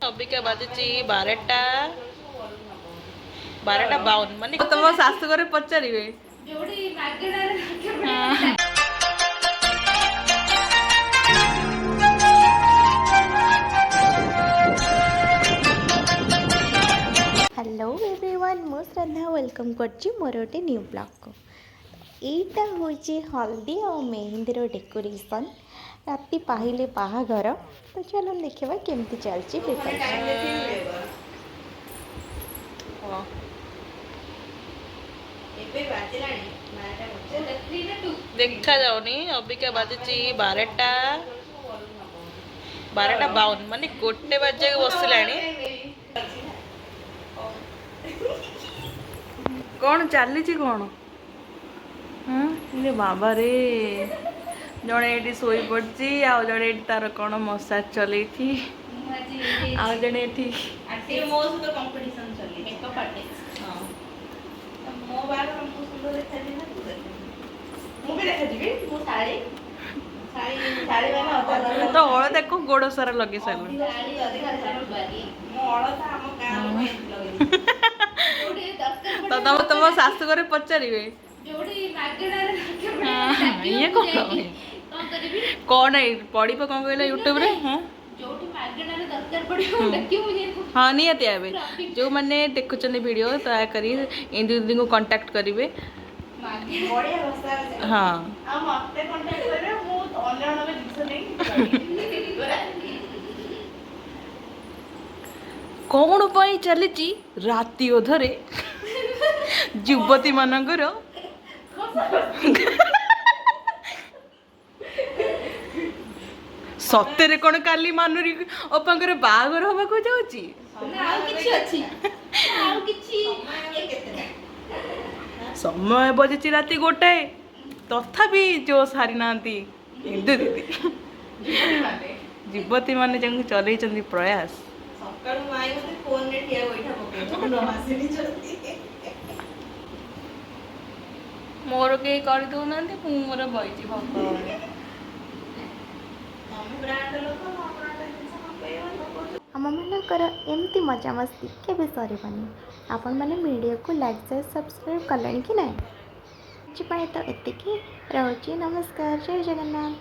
अबिका बाजी 12:52 माने तुम शाशु घरे पचारे हेलो एवरीवन मो श्रद्धा वेलकम करची मोर गोटे न्यू ब्लॉग को एटा होची हल्दी और मेहंदी डेकोरेशन राति पाहिले बाहाघर तो चलो देखा केमती चलची देखा जाऊनी अबिका बाजी 12:52 माने गोटे बाजे बसलानी कौन चली कौन बाबा रे जड़े ये शोई पड़ी आ जड़े तार कौन मसाज चल जड़े तो हल देख गोड़ सारा लगे सार तो तुम शाशु घरे पचारे ये कौन पढ़ कौन कहला यूट्यूब रे हाँ निहती आवे जो मैंने देखुं वीडियो दयाकोरी इंदु दीदी को कांटेक्ट करेंगे हाँ कौन पाई चली राति अधरे युवती मानकर सत्य कौन काली मानुरी अपांकर बाहागर हवा को जाउची समय बजे राति गोटाए तथापि जो सारी ना इंदु दीदी युवती माने जंग चलई प्रयास मोर के कर दौना मोर बही भगवान आम मनकर एमती मजामस्ती केबे सरबनी आपण मैंने वीडियो को लाइक से सब्सक्राइब कले कि ना तो एतिकी रोची नमस्कार जय जगन्नाथ।